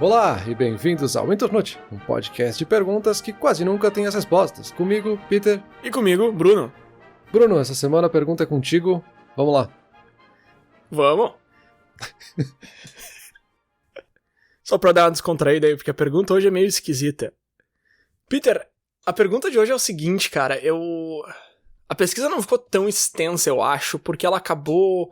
Olá e bem-vindos ao Internute, um podcast de perguntas que quase nunca tem as respostas. Comigo, Peter. E comigo, Bruno. Bruno, essa semana a pergunta é contigo. Vamos lá. Vamos. Só pra dar uma descontraída aí, porque a pergunta hoje é meio esquisita. Peter, a pergunta de hoje é o seguinte, cara. A pesquisa não ficou tão extensa, eu acho, porque ela acabou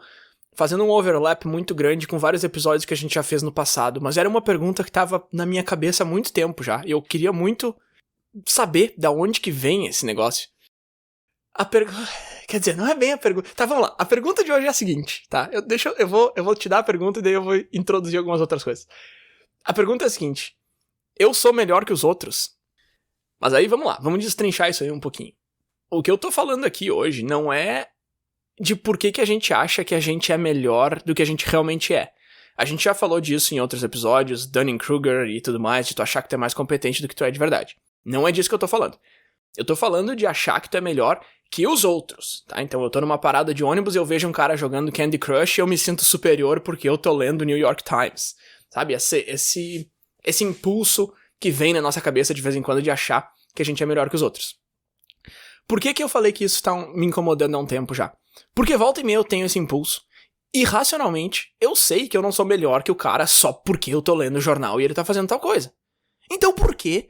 fazendo um overlap muito grande com vários episódios que a gente já fez no passado, mas era uma pergunta que tava na minha cabeça há muito tempo já, e eu queria muito saber da onde que vem esse negócio. Quer dizer, não é bem a pergunta. Tá, vamos lá. A pergunta de hoje é a seguinte, tá? Eu vou te dar a pergunta e daí eu vou introduzir algumas outras coisas. A pergunta é a seguinte: eu sou melhor que os outros? Mas aí vamos lá, vamos destrinchar isso aí um pouquinho. O que eu tô falando aqui hoje não é de por que a gente acha que a gente é melhor do que a gente realmente é. A gente já falou disso em outros episódios, Dunning-Kruger e tudo mais, de tu achar que tu é mais competente do que tu é de verdade. Não é disso que eu tô falando. Eu tô falando de achar que tu é melhor que os outros, tá? Então eu tô numa parada de ônibus e eu vejo um cara jogando Candy Crush e eu me sinto superior porque eu tô lendo o New York Times. Sabe? Esse impulso que vem na nossa cabeça de vez em quando de achar que a gente é melhor que os outros. Por que eu falei que isso tá me incomodando há um tempo já? Porque volta e meia eu tenho esse impulso. E racionalmente, eu sei que eu não sou melhor que o cara só porque eu tô lendo o jornal e ele tá fazendo tal coisa. Então por que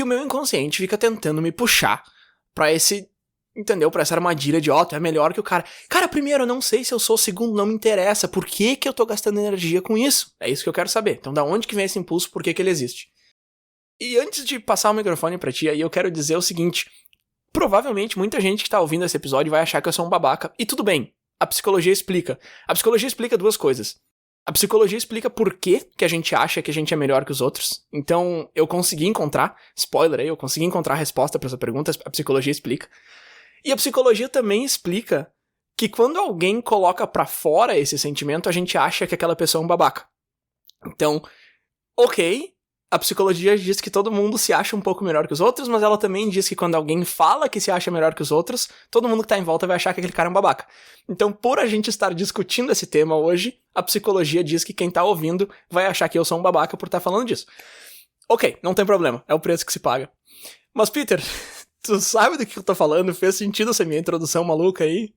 o meu inconsciente fica tentando me puxar pra esse, entendeu? Pra essa armadilha de, tu é melhor que o cara. Cara, primeiro, eu não sei se eu sou, segundo, não me interessa. Por que eu tô gastando energia com isso? É isso que eu quero saber. Então da onde que vem esse impulso, por que ele existe? E antes de passar o microfone pra ti, aí eu quero dizer o seguinte: provavelmente muita gente que tá ouvindo esse episódio vai achar que eu sou um babaca. E tudo bem, a psicologia explica. A psicologia explica duas coisas. A psicologia explica por que a gente acha que a gente é melhor que os outros. Então, eu consegui encontrar, spoiler aí, eu consegui encontrar a resposta pra essa pergunta, a psicologia explica. E a psicologia também explica que quando alguém coloca pra fora esse sentimento, a gente acha que aquela pessoa é um babaca. Então, ok, a psicologia diz que todo mundo se acha um pouco melhor que os outros, mas ela também diz que quando alguém fala que se acha melhor que os outros, todo mundo que tá em volta vai achar que aquele cara é um babaca. Então, por a gente estar discutindo esse tema hoje, a psicologia diz que quem tá ouvindo vai achar que eu sou um babaca por estar falando disso. Ok, não tem problema, é o preço que se paga. Mas, Peter, tu sabe do que eu tô falando? Fez sentido essa minha introdução maluca aí?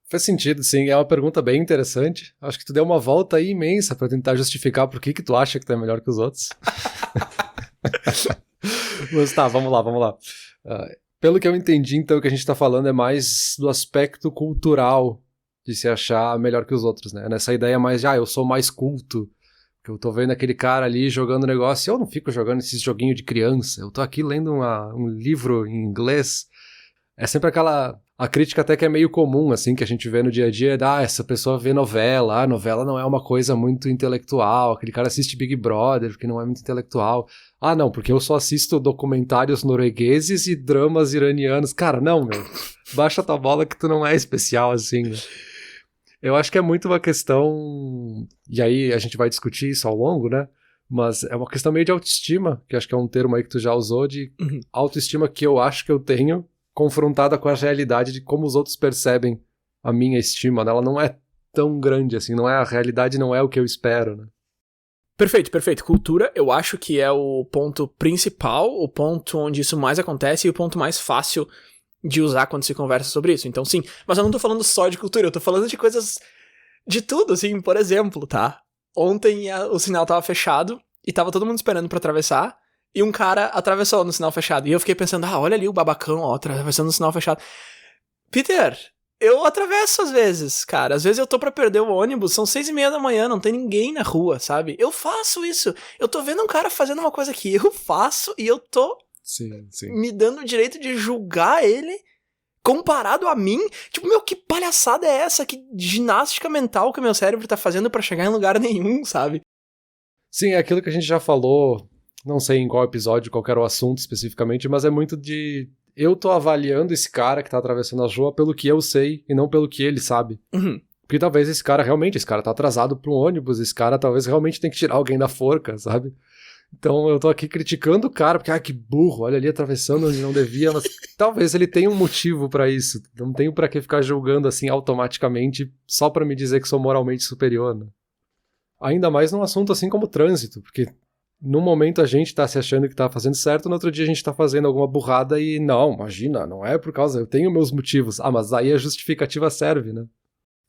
Faz sentido, sim. É uma pergunta bem interessante. Acho que tu deu uma volta aí imensa pra tentar justificar por que tu acha que tu é melhor que os outros. Mas tá, vamos lá. Pelo que eu entendi, então, o que a gente tá falando é mais do aspecto cultural de se achar melhor que os outros, né? Nessa ideia mais de, eu sou mais culto, que eu tô vendo aquele cara ali jogando negócio, eu não fico jogando esses joguinhos de criança, eu tô aqui lendo um livro em inglês. É sempre a crítica até que é meio comum, assim, que a gente vê no dia a dia, essa pessoa vê novela, a novela não é uma coisa muito intelectual, aquele cara assiste Big Brother porque não é muito intelectual. Não, porque eu só assisto documentários noruegueses e dramas iranianos. Cara, não, meu, baixa tua bola que tu não é especial, assim, né? Eu acho que é muito uma questão, e aí a gente vai discutir isso ao longo, né? Mas é uma questão meio de autoestima, que acho que é um termo aí que tu já usou, de autoestima que eu acho que eu tenho, confrontada com a realidade de como os outros percebem a minha estima, né? Ela não é tão grande assim, a realidade não é o que eu espero, né? Perfeito. Cultura, eu acho que é o ponto principal, o ponto onde isso mais acontece e o ponto mais fácil de usar quando se conversa sobre isso. Então sim, mas eu não tô falando só de cultura, eu tô falando de coisas de tudo, assim, por exemplo, tá? Ontem o sinal tava fechado e tava todo mundo esperando pra atravessar. E um cara atravessou no sinal fechado. E eu fiquei pensando, olha ali o babacão, atravessando no sinal fechado. Peter, eu atravesso às vezes, cara. Às vezes eu tô pra perder o ônibus, são 6:30 da manhã, não tem ninguém na rua, sabe? Eu faço isso. Eu tô vendo um cara fazendo uma coisa que eu faço e eu tô sim. me dando o direito de julgar ele comparado a mim. Tipo, que palhaçada é essa? Que ginástica mental que o meu cérebro tá fazendo pra chegar em lugar nenhum, sabe? Sim, é aquilo que a gente já falou. Não sei em qual episódio, qual era o assunto especificamente, mas é muito de... Eu tô avaliando esse cara que tá atravessando a rua pelo que eu sei e não pelo que ele sabe. Uhum. Porque talvez esse cara tá atrasado pra um ônibus, esse cara talvez realmente tem que tirar alguém da forca, sabe? Então eu tô aqui criticando o cara, porque, que burro, olha ali atravessando onde não devia, mas talvez ele tenha um motivo pra isso. Não tenho pra que ficar julgando assim automaticamente só pra me dizer que sou moralmente superior, né? Ainda mais num assunto assim como trânsito, porque num momento a gente tá se achando que tá fazendo certo, no outro dia a gente tá fazendo alguma burrada e não, imagina, não é por causa, eu tenho meus motivos. Ah, mas aí a justificativa serve, né?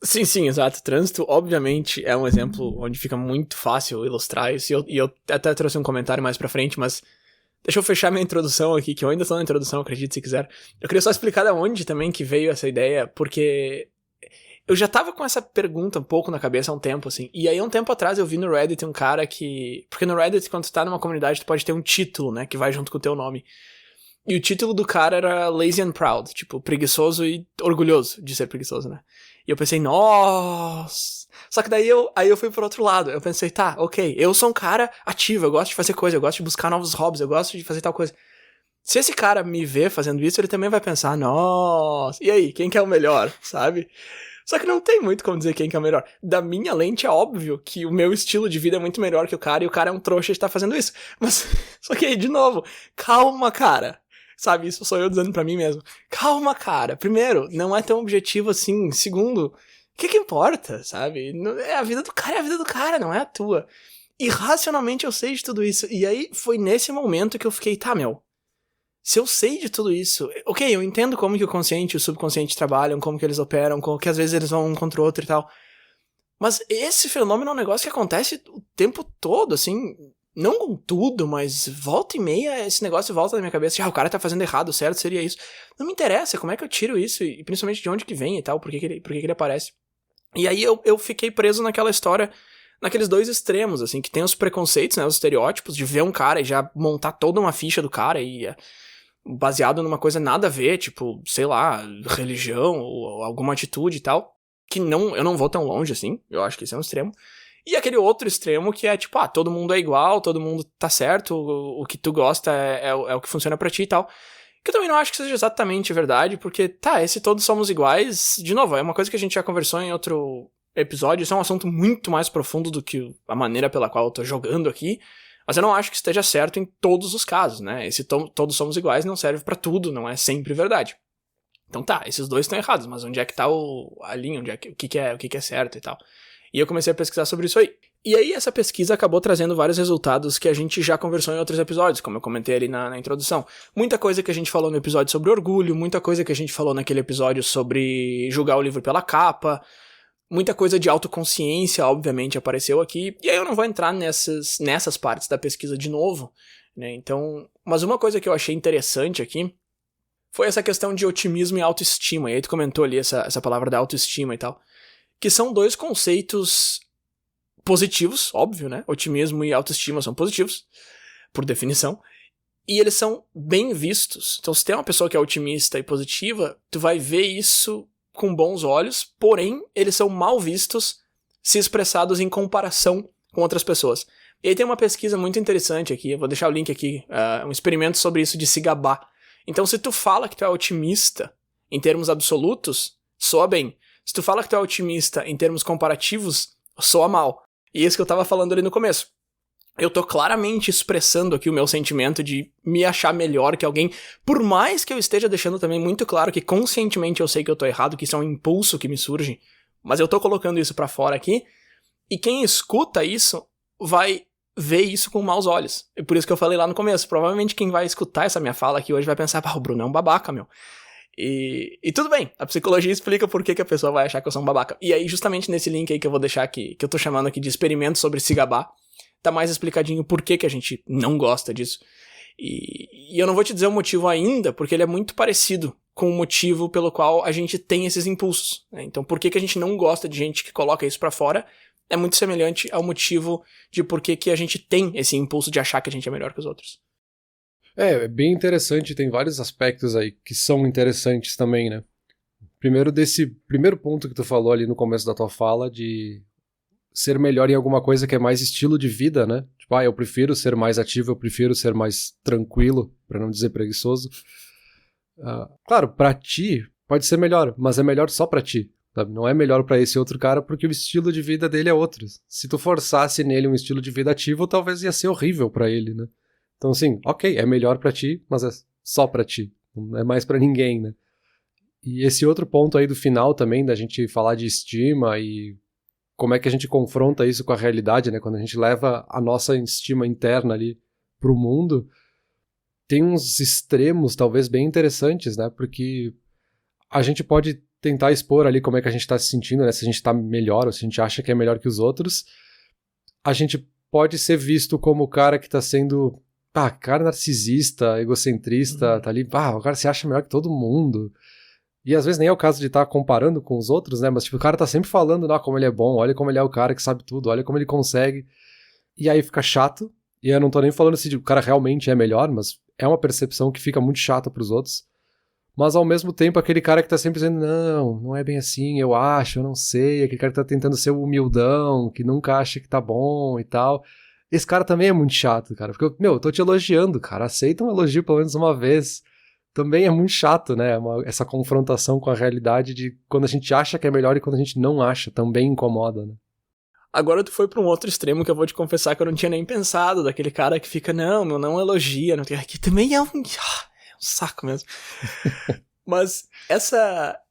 Sim, sim, exato. Trânsito, obviamente, é um exemplo onde fica muito fácil ilustrar isso, e eu até trouxe um comentário mais pra frente, mas deixa eu fechar minha introdução aqui, que eu ainda tô na introdução, acredite se quiser. Eu queria só explicar de onde também que veio essa ideia, porque eu já tava com essa pergunta um pouco na cabeça há um tempo, assim. E aí, um tempo atrás, eu vi no Reddit um cara que... Porque no Reddit, quando tu tá numa comunidade, tu pode ter um título, né? Que vai junto com o teu nome. E o título do cara era Lazy and Proud. Tipo, preguiçoso e orgulhoso de ser preguiçoso, né? E eu pensei, nossa... Só que daí eu fui pro outro lado. Eu pensei, tá, ok. Eu sou um cara ativo, eu gosto de fazer coisa, eu gosto de buscar novos hobbies, eu gosto de fazer tal coisa. Se esse cara me ver fazendo isso, ele também vai pensar, nossa... E aí, quem que é o melhor, sabe? Só que não tem muito como dizer quem que é o melhor. Da minha lente é óbvio que o meu estilo de vida é muito melhor que o cara e o cara é um trouxa de estar fazendo isso. Mas, só que aí, de novo, calma, cara. Sabe, isso sou eu dizendo pra mim mesmo. Calma, cara. Primeiro, não é tão objetivo assim. Segundo, o que importa, sabe? É a vida do cara, é a vida do cara, não é a tua. E racionalmente eu sei de tudo isso. E aí foi nesse momento que eu fiquei, tá, meu... Se eu sei de tudo isso, ok, eu entendo como que o consciente e o subconsciente trabalham, como que eles operam, como que às vezes eles vão um contra o outro e tal. Mas esse fenômeno é um negócio que acontece o tempo todo, assim, não com tudo, mas volta e meia esse negócio volta na minha cabeça, o cara tá fazendo errado, certo seria isso. Não me interessa, como é que eu tiro isso, e principalmente de onde que vem e tal, por que ele aparece. E aí eu fiquei preso naquela história, naqueles dois extremos, assim, que tem os preconceitos, né, os estereótipos, de ver um cara e já montar toda uma ficha do cara e... baseado numa coisa nada a ver, tipo, sei lá, religião ou alguma atitude e tal, que eu não vou tão longe assim, eu acho que esse é um extremo. E aquele outro extremo que é tipo, todo mundo é igual, todo mundo tá certo, o que tu gosta é o que funciona pra ti e tal. Que eu também não acho que seja exatamente verdade, porque, esse todos somos iguais, de novo, é uma coisa que a gente já conversou em outro episódio, isso é um assunto muito mais profundo do que a maneira pela qual eu tô jogando aqui. Mas eu não acho que esteja certo em todos os casos, né? Esse todos somos iguais não serve pra tudo, não é sempre verdade. Então esses dois estão errados, mas onde é que tá a linha, o que é certo e tal. E eu comecei a pesquisar sobre isso aí. E aí essa pesquisa acabou trazendo vários resultados que a gente já conversou em outros episódios, como eu comentei ali na introdução. Muita coisa que a gente falou no episódio sobre orgulho, muita coisa que a gente falou naquele episódio sobre julgar o livro pela capa... Muita coisa de autoconsciência, obviamente, apareceu aqui, e aí eu não vou entrar nessas partes da pesquisa de novo, né, então... Mas uma coisa que eu achei interessante aqui foi essa questão de otimismo e autoestima, e aí tu comentou ali essa palavra da autoestima e tal, que são dois conceitos positivos, óbvio, né, otimismo e autoestima são positivos, por definição, e eles são bem vistos. Então se tem uma pessoa que é otimista e positiva, tu vai ver isso... com bons olhos, porém, eles são mal vistos se expressados em comparação com outras pessoas. E aí tem uma pesquisa muito interessante aqui, eu vou deixar o link aqui, um experimento sobre isso de se gabar. Então, se tu fala que tu é otimista em termos absolutos, soa bem. Se tu fala que tu é otimista em termos comparativos, soa mal. E isso que eu tava falando ali no começo. Eu tô claramente expressando aqui o meu sentimento de me achar melhor que alguém, por mais que eu esteja deixando também muito claro que conscientemente eu sei que eu tô errado, que isso é um impulso que me surge, mas eu tô colocando isso pra fora aqui, e quem escuta isso vai ver isso com maus olhos. E por isso que eu falei lá no começo, provavelmente quem vai escutar essa minha fala aqui hoje vai pensar, o Bruno é um babaca, meu. E tudo bem, a psicologia explica por que a pessoa vai achar que eu sou um babaca. E aí justamente nesse link aí que eu vou deixar aqui, que eu tô chamando aqui de experimento sobre se gabar, tá mais explicadinho por que a gente não gosta disso. E eu não vou te dizer o motivo ainda, porque ele é muito parecido com o motivo pelo qual a gente tem esses impulsos, né? Então, por que a gente não gosta de gente que coloca isso pra fora é muito semelhante ao motivo de por que a gente tem esse impulso de achar que a gente é melhor que os outros. É bem interessante, tem vários aspectos aí que são interessantes também, né? Primeiro desse primeiro ponto que tu falou ali no começo da tua fala de ser melhor em alguma coisa que é mais estilo de vida, né? Tipo, eu prefiro ser mais ativo, eu prefiro ser mais tranquilo, pra não dizer preguiçoso. Claro, pra ti pode ser melhor, mas é melhor só pra ti, sabe? Não é melhor pra esse outro cara porque o estilo de vida dele é outro. Se tu forçasse nele um estilo de vida ativo, talvez ia ser horrível pra ele, né? Então, assim, ok, é melhor pra ti, mas é só pra ti. Não é mais pra ninguém, né? E esse outro ponto aí do final também, da gente falar de estima e como é que a gente confronta isso com a realidade, né? Quando a gente leva a nossa estima interna ali pro mundo, tem uns extremos talvez bem interessantes, né? Porque a gente pode tentar expor ali como é que a gente tá se sentindo, né? Se a gente tá melhor ou se a gente acha que é melhor que os outros. A gente pode ser visto como o cara que tá sendo, cara narcisista, egocentrista, tá ali, o cara se acha melhor que todo mundo. E às vezes nem é o caso de estar comparando com os outros, né? Mas tipo, o cara tá sempre falando, como ele é bom, olha como ele é o cara que sabe tudo, olha como ele consegue. E aí fica chato. E eu não tô nem falando se o cara realmente é melhor, mas é uma percepção que fica muito chata pros outros. Mas ao mesmo tempo, aquele cara que tá sempre dizendo, não é bem assim, eu acho, eu não sei, aquele cara que tá tentando ser humildão, que nunca acha que tá bom e tal. Esse cara também é muito chato, cara. Porque, eu tô te elogiando, cara. Aceita um elogio pelo menos uma vez. Também é muito chato, né? Essa confrontação com a realidade de quando a gente acha que é melhor e quando a gente não acha, também incomoda, né? Agora tu foi pra um outro extremo que eu vou te confessar que eu não tinha nem pensado, daquele cara que fica, não elogia, não tem... Aqui também é um saco mesmo. Mas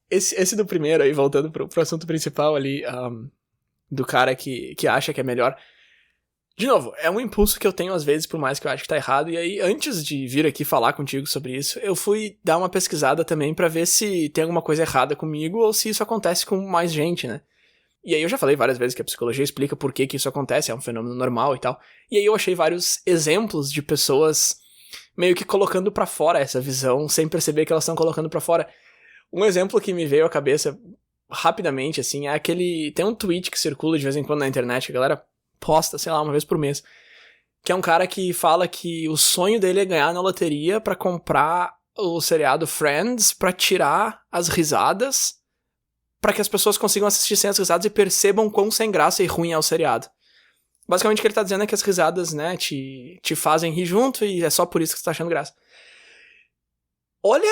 esse do primeiro aí, voltando pro assunto principal ali, do cara que acha que é melhor. De novo, é um impulso que eu tenho às vezes, por mais que eu acho que tá errado, e aí antes de vir aqui falar contigo sobre isso, eu fui dar uma pesquisada também pra ver se tem alguma coisa errada comigo ou se isso acontece com mais gente, né? E aí eu já falei várias vezes que a psicologia explica por que isso acontece, é um fenômeno normal e tal. E aí eu achei vários exemplos de pessoas meio que colocando pra fora essa visão, sem perceber que elas estão colocando pra fora. Um exemplo que me veio à cabeça rapidamente, assim, é tem um tweet que circula de vez em quando na internet, que a galera posta, sei lá, uma vez por mês, que é um cara que fala que o sonho dele é ganhar na loteria pra comprar o seriado Friends, pra tirar as risadas, pra que as pessoas consigam assistir sem as risadas e percebam quão sem graça e ruim é o seriado. Basicamente o que ele tá dizendo é que as risadas, né, te fazem rir junto e é só por isso que você tá achando graça. Olha,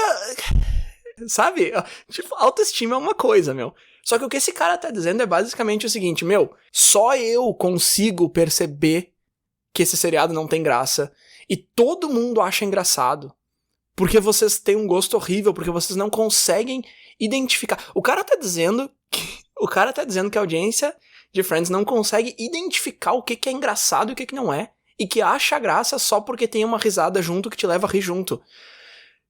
sabe? Tipo, autoestima é uma coisa, meu. Só que o que esse cara tá dizendo é basicamente o seguinte, só eu consigo perceber que esse seriado não tem graça e todo mundo acha engraçado porque vocês têm um gosto horrível, porque vocês não conseguem identificar. O cara tá dizendo que a audiência de Friends não consegue identificar o que é engraçado e o que não é, e que acha graça só porque tem uma risada junto que te leva a rir junto.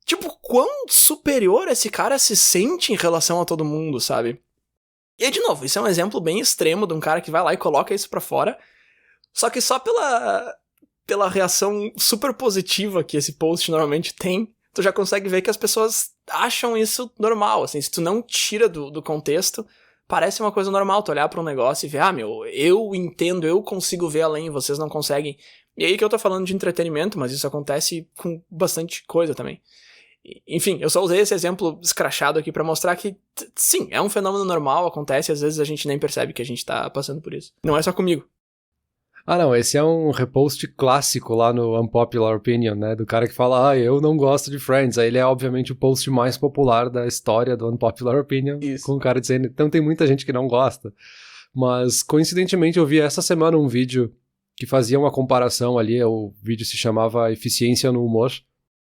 Tipo, quão superior esse cara se sente em relação a todo mundo, sabe? E aí, de novo, isso é um exemplo bem extremo de um cara que vai lá e coloca isso pra fora, só que só pela reação super positiva que esse post normalmente tem, tu já consegue ver que as pessoas acham isso normal, assim, se tu não tira do contexto, parece uma coisa normal, tu olhar pra um negócio e ver, eu entendo, eu consigo ver além, vocês não conseguem. E aí que eu tô falando de entretenimento, mas isso acontece com bastante coisa também. Enfim, eu só usei esse exemplo escrachado aqui pra mostrar que, sim, é um fenômeno normal, acontece, às vezes a gente nem percebe que a gente tá passando por isso. Não é só comigo. Não, esse é um repost clássico lá no Unpopular Opinion, né, do cara que fala, eu não gosto de Friends, aí ele é obviamente o post mais popular da história do Unpopular Opinion, isso. Com o cara dizendo, então tem muita gente que não gosta, mas coincidentemente eu vi essa semana um vídeo que fazia uma comparação ali, o vídeo se chamava Eficiência no Humor,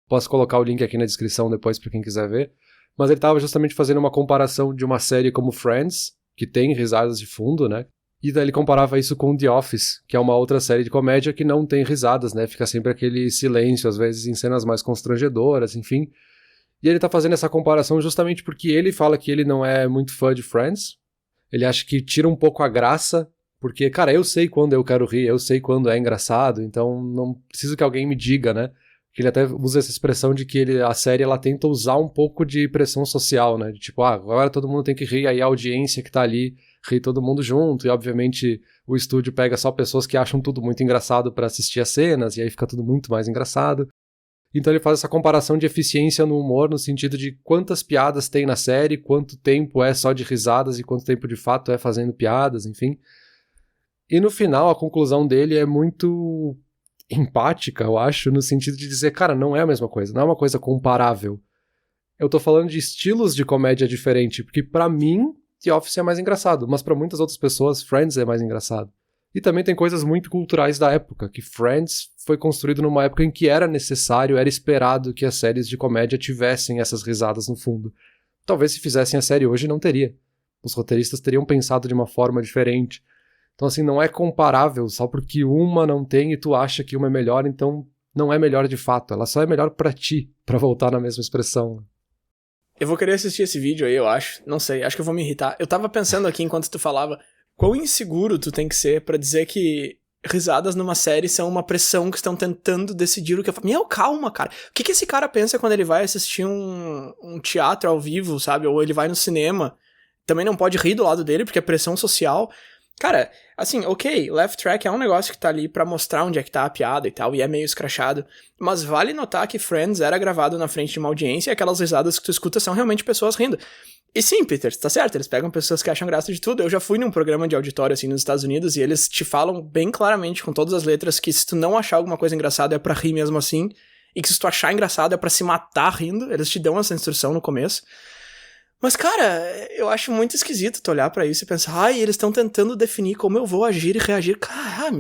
posso colocar o link aqui na descrição depois pra quem quiser ver, mas ele tava justamente fazendo uma comparação de uma série como Friends, que tem risadas de fundo, né, e daí ele comparava isso com The Office, que é uma outra série de comédia que não tem risadas, né? Fica sempre aquele silêncio, às vezes em cenas mais constrangedoras, enfim. E ele tá fazendo essa comparação justamente porque ele fala que ele não é muito fã de Friends. Ele acha que tira um pouco a graça, porque, cara, eu sei quando eu quero rir, eu sei quando é engraçado, então não preciso que alguém me diga, né? Que ele até usa essa expressão de que a série ela tenta usar um pouco de pressão social, né? De tipo, agora todo mundo tem que rir, aí a audiência que tá ali ri todo mundo junto, e obviamente o estúdio pega só pessoas que acham tudo muito engraçado pra assistir as cenas, e aí fica tudo muito mais engraçado. Então ele faz essa comparação de eficiência no humor, no sentido de quantas piadas tem na série, quanto tempo é só de risadas e quanto tempo de fato é fazendo piadas, enfim. E no final a conclusão dele é muito empática, eu acho, no sentido de dizer, cara, não é a mesma coisa, não é uma coisa comparável. Eu tô falando de estilos de comédia diferente, porque pra mim The Office é mais engraçado, mas pra muitas outras pessoas Friends é mais engraçado. E também tem coisas muito culturais da época, que Friends foi construído numa época em que era necessário, era esperado que as séries de comédia tivessem essas risadas no fundo. Talvez se fizessem a série hoje não teria. Os roteiristas teriam pensado de uma forma diferente. Então, assim, não é comparável só porque uma não tem e tu acha que uma é melhor, então não é melhor de fato. Ela só é melhor pra ti, pra voltar na mesma expressão. Eu vou querer assistir esse vídeo aí, eu acho. Não sei, acho que eu vou me irritar. Eu tava pensando aqui enquanto tu falava, quão inseguro tu tem que ser pra dizer que risadas numa série são uma pressão que estão tentando decidir o que eu falo. Meu, calma, cara. O que esse cara pensa quando ele vai assistir um teatro ao vivo, sabe? Ou ele vai no cinema. Também não pode rir do lado dele, porque é pressão social. Cara, assim, ok, Laugh Track é um negócio que tá ali pra mostrar onde é que tá a piada e tal, e é meio escrachado, mas vale notar que Friends era gravado na frente de uma audiência e aquelas risadas que tu escuta são realmente pessoas rindo. E sim, Peter, tá certo, eles pegam pessoas que acham graça de tudo. Eu já fui num programa de auditório, assim, nos Estados Unidos, e eles te falam bem claramente, com todas as letras, que se tu não achar alguma coisa engraçada é pra rir mesmo assim, e que se tu achar engraçado é pra se matar rindo. Eles te dão essa instrução no começo. Mas, cara, eu acho muito esquisito tu olhar pra isso e pensar, ai, eles estão tentando definir como eu vou agir e reagir. Cara,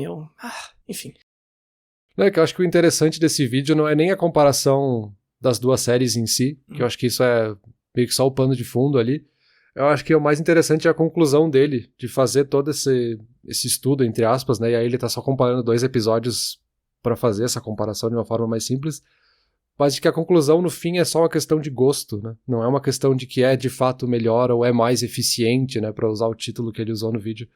enfim. É que eu acho que o interessante desse vídeo não é nem a comparação das duas séries em si, que eu acho que isso é meio que só o pano de fundo ali. Eu acho que o mais interessante é a conclusão dele, de fazer todo esse estudo, entre aspas, né? E aí ele tá só comparando 2 episódios pra fazer essa comparação de uma forma mais simples. Mas de que a conclusão, no fim, é só uma questão de gosto, né? Não é uma questão de que é, de fato, melhor ou é mais eficiente, né? Pra usar o título que ele usou no vídeo.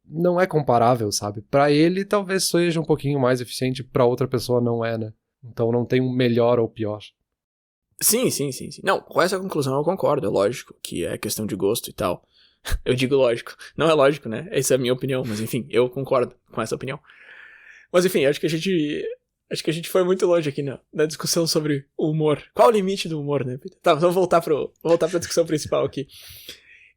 Não é comparável, sabe? Pra ele, talvez seja um pouquinho mais eficiente, pra outra pessoa não é, né? Então não tem um melhor ou pior. Sim. Não, com essa conclusão eu concordo, é lógico que é questão de gosto e tal. Eu digo lógico. Não é lógico, né? Essa é a minha opinião, mas enfim, eu concordo com essa opinião. Mas enfim, acho que a gente foi muito longe aqui na discussão sobre o humor. Qual o limite do humor, né, Peter? Tá, vamos voltar pra discussão principal aqui.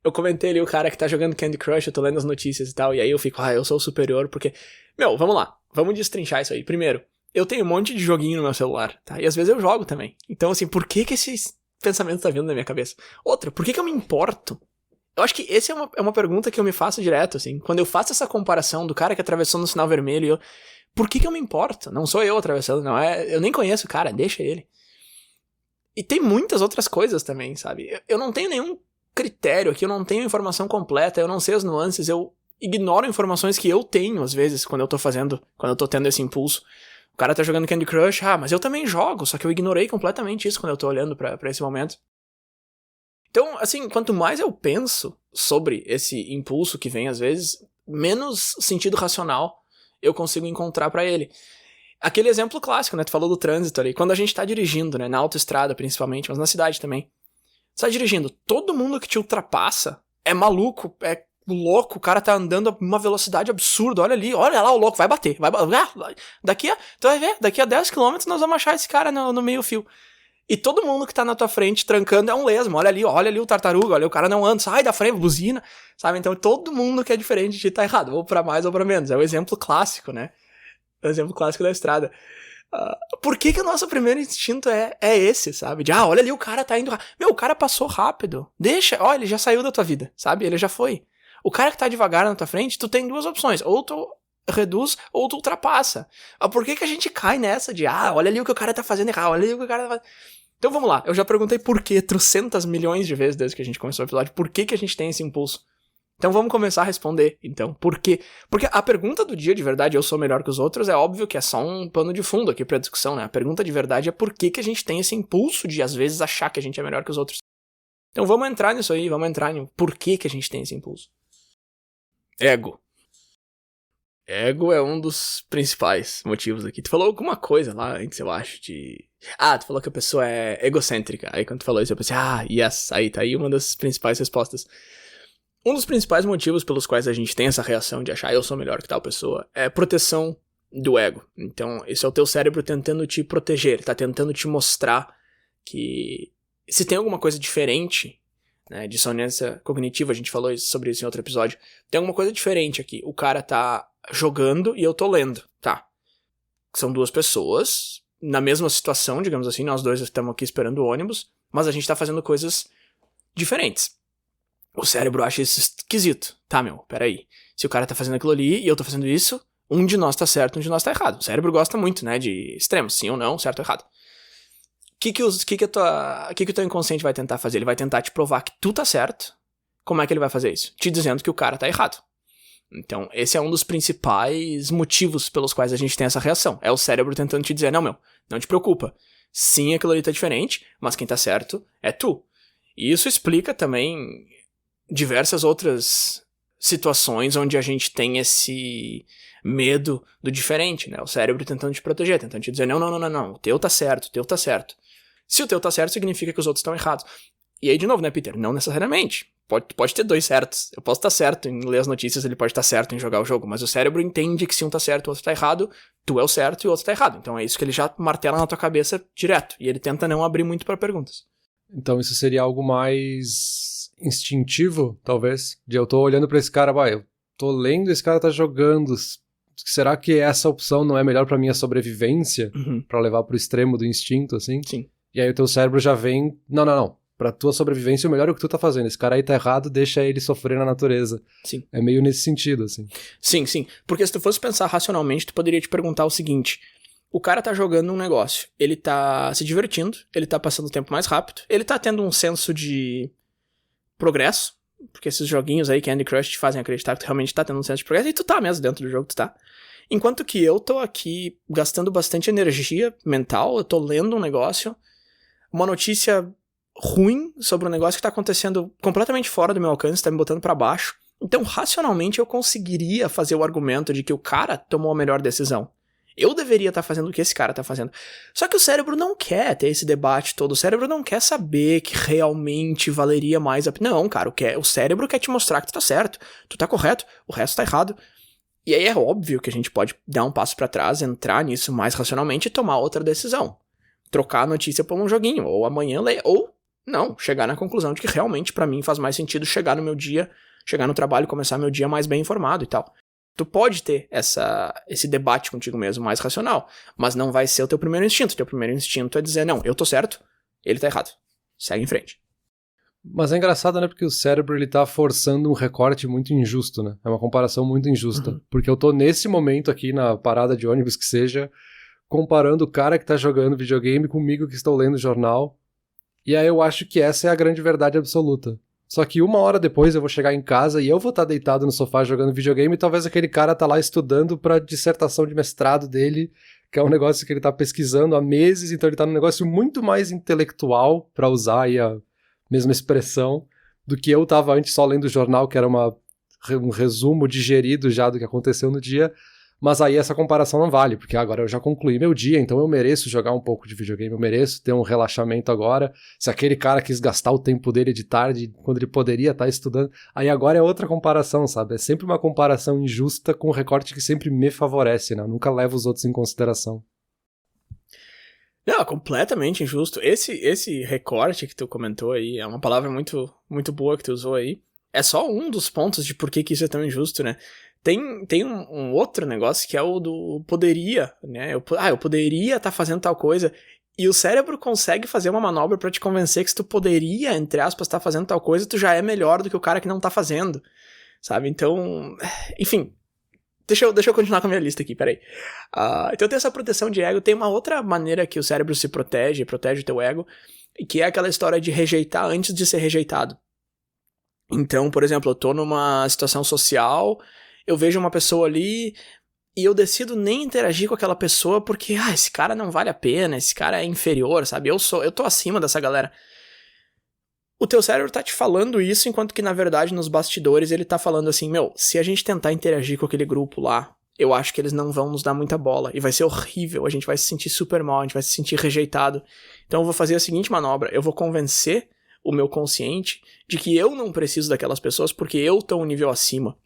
Eu comentei ali o cara que tá jogando Candy Crush, eu tô lendo as notícias e tal, e aí eu fico, eu sou o superior, porque... Meu, vamos lá, vamos destrinchar isso aí. Primeiro, eu tenho um monte de joguinho no meu celular, tá? E às vezes eu jogo também. Então, assim, por que esse pensamento tá vindo na minha cabeça? Outra, por que eu me importo? Eu acho que essa é uma pergunta que eu me faço direto, assim. Quando eu faço essa comparação do cara que atravessou no sinal vermelho e eu... Por que eu me importo? Não sou eu atravessando, não é... Eu nem conheço o cara, deixa ele. E tem muitas outras coisas também, sabe? Eu não tenho nenhum critério aqui, eu não tenho informação completa, eu não sei as nuances, eu ignoro informações que eu tenho, às vezes, quando eu tô tendo esse impulso. O cara tá jogando Candy Crush, mas eu também jogo, só que eu ignorei completamente isso quando eu tô olhando pra esse momento. Então, assim, quanto mais eu penso sobre esse impulso que vem às vezes, menos sentido racional eu consigo encontrar pra ele. Aquele exemplo clássico, né? Tu falou do trânsito ali. Quando a gente tá dirigindo, né? Na autoestrada principalmente, mas na cidade também. Você tá dirigindo, todo mundo que te ultrapassa é maluco, é louco, o cara tá andando a uma velocidade absurda, olha ali, olha lá o louco, vai bater. Tu vai ver, daqui a 10 km nós vamos achar esse cara no meio fio. E todo mundo que tá na tua frente trancando é um lesmo, olha ali o tartaruga, olha o cara não anda, sai da frente, buzina, sabe? Então todo mundo que é diferente de ti tá errado, ou pra mais ou pra menos, é o exemplo clássico, né? É o exemplo clássico da estrada. Por que o nosso primeiro instinto é esse, sabe? De, olha ali o cara tá indo rápido. Meu, o cara passou rápido, deixa, ele já saiu da tua vida, sabe? Ele já foi. O cara que tá devagar na tua frente, tu tem 2 opções, ou tu reduz ou tu ultrapassa. Por que a gente cai nessa de, olha ali o que o cara tá fazendo errado, olha ali o que o cara tá fazendo... Então vamos lá, eu já perguntei por que 300 milhões de vezes desde que a gente começou o episódio, por que a gente tem esse impulso? Então vamos começar a responder, então, por quê? Porque a pergunta do dia de verdade, eu sou melhor que os outros, é óbvio que é só um pano de fundo aqui pra discussão, né? A pergunta de verdade é por que a gente tem esse impulso de, às vezes, achar que a gente é melhor que os outros. Então vamos entrar nisso aí, vamos entrar no por que a gente tem esse impulso. Ego. Ego é um dos principais motivos aqui. Tu falou alguma coisa lá antes, eu acho, de... tu falou que a pessoa é egocêntrica. Aí quando tu falou isso, eu pensei, yes, aí tá aí uma das principais respostas. Um dos principais motivos pelos quais a gente tem essa reação de achar eu sou melhor que tal pessoa é proteção do ego. Então, esse é o teu cérebro tentando te proteger, ele tá tentando te mostrar que se tem alguma coisa diferente, né, dissonância cognitiva, a gente falou sobre isso em outro episódio, tem alguma coisa diferente aqui. O cara tá jogando e eu tô lendo, tá? São 2 pessoas na mesma situação, digamos assim, nós 2 estamos aqui esperando o ônibus, mas a gente tá fazendo coisas diferentes. O cérebro acha isso esquisito. Tá, peraí. Se o cara tá fazendo aquilo ali e eu tô fazendo isso, um de nós tá certo, um de nós tá errado. O cérebro gosta muito, né, de extremos, sim ou não, certo ou errado. O que o teu inconsciente vai tentar fazer? Ele vai tentar te provar que tu tá certo. Como é que ele vai fazer isso? Te dizendo que o cara tá errado. Então, esse é um dos principais motivos pelos quais a gente tem essa reação. É o cérebro tentando te dizer, não te preocupa. Sim, aquilo ali tá diferente, mas quem tá certo é tu. E isso explica também diversas outras situações onde a gente tem esse medo do diferente, né? O cérebro tentando te proteger, tentando te dizer, não, o teu tá certo. Se o teu tá certo, significa que os outros estão errados. E aí, de novo, né, Peter? Não necessariamente. Pode ter dois certos. Eu posso estar certo em ler as notícias, ele pode estar certo em jogar o jogo, mas o cérebro entende que se um tá certo e o outro tá errado, tu é o certo e o outro tá errado. Então é isso que ele já martela na tua cabeça direto. E ele tenta não abrir muito pra perguntas. Então isso seria algo mais instintivo, talvez? De eu tô olhando pra esse cara, eu tô lendo, esse cara tá jogando. Será que essa opção não é melhor pra minha sobrevivência? Pra levar pro extremo do instinto, assim? Sim. E aí o teu cérebro já vem, não. Pra tua sobrevivência, o melhor é o que tu tá fazendo. Esse cara aí tá errado, deixa ele sofrer na natureza. Sim. É meio nesse sentido, assim. Sim. Porque se tu fosse pensar racionalmente, tu poderia te perguntar o seguinte: o cara tá jogando um negócio, ele tá se divertindo, ele tá passando o tempo mais rápido, ele tá tendo um senso de progresso, porque esses joguinhos aí, Candy Crush, te fazem acreditar que tu realmente tá tendo um senso de progresso, e tu tá mesmo dentro do jogo, tu tá. Enquanto que eu tô aqui gastando bastante energia mental, eu tô lendo um negócio, uma notícia ruim sobre um negócio que tá acontecendo completamente fora do meu alcance, tá me botando pra baixo. Então, racionalmente, eu conseguiria fazer o argumento de que o cara tomou a melhor decisão. Eu deveria estar fazendo o que esse cara tá fazendo. Só que o cérebro não quer ter esse debate todo. O cérebro não quer saber que realmente valeria mais a pena. Não, cara, o cérebro quer te mostrar que tu tá certo. Tu tá correto, o resto tá errado. E aí é óbvio que a gente pode dar um passo pra trás, entrar nisso mais racionalmente e tomar outra decisão. Trocar a notícia por um joguinho, ou amanhã ler, ou não, chegar na conclusão de que realmente pra mim faz mais sentido chegar no meu dia, chegar no trabalho e começar meu dia mais bem informado e tal. Tu pode ter esse debate contigo mesmo mais racional, mas não vai ser o teu primeiro instinto. O teu primeiro instinto é dizer, não, eu tô certo, ele tá errado. Segue em frente. Mas é engraçado, né? Porque o cérebro, ele tá forçando um recorte muito injusto, né? É uma comparação muito injusta. Porque eu tô nesse momento aqui, na parada de ônibus que seja, comparando o cara que tá jogando videogame comigo que estou lendo jornal. E aí eu acho que essa é a grande verdade absoluta. Só que 1 hora depois eu vou chegar em casa e eu vou estar deitado no sofá jogando videogame e talvez aquele cara tá lá estudando pra dissertação de mestrado dele, que é um negócio que ele tá pesquisando há meses, então ele tá num negócio muito mais intelectual, pra usar aí a mesma expressão, do que eu tava antes só lendo o jornal, que era um resumo digerido já do que aconteceu no dia. Mas aí essa comparação não vale, porque agora eu já concluí meu dia, então eu mereço jogar um pouco de videogame, eu mereço ter um relaxamento agora. Se aquele cara quis gastar o tempo dele de tarde, quando ele poderia estar estudando, aí agora é outra comparação, sabe? É sempre uma comparação injusta com um recorte que sempre me favorece, né? Eu nunca levo os outros em consideração. Não, completamente injusto. Esse recorte que tu comentou aí, é uma palavra muito, muito boa que tu usou aí. É só um dos pontos de por que isso é tão injusto, né? Tem um outro negócio que é o do poderia, né? Eu poderia estar fazendo tal coisa. E o cérebro consegue fazer uma manobra pra te convencer que se tu poderia, entre aspas, estar fazendo tal coisa, tu já é melhor do que o cara que não tá fazendo, sabe? Então, enfim, deixa eu continuar com a minha lista aqui, peraí. Então tem essa proteção de ego. Tem uma outra maneira que o cérebro se protege o teu ego, que é aquela história de rejeitar antes de ser rejeitado. Então, por exemplo, eu tô numa situação social, eu vejo uma pessoa ali e eu decido nem interagir com aquela pessoa porque, esse cara não vale a pena, esse cara é inferior, sabe? Eu tô acima dessa galera. O teu cérebro tá te falando isso, enquanto que, na verdade, nos bastidores ele tá falando assim, se a gente tentar interagir com aquele grupo lá, eu acho que eles não vão nos dar muita bola, e vai ser horrível, a gente vai se sentir super mal, a gente vai se sentir rejeitado. Então eu vou fazer a seguinte manobra, eu vou convencer o meu consciente de que eu não preciso daquelas pessoas porque eu tô um nível acima.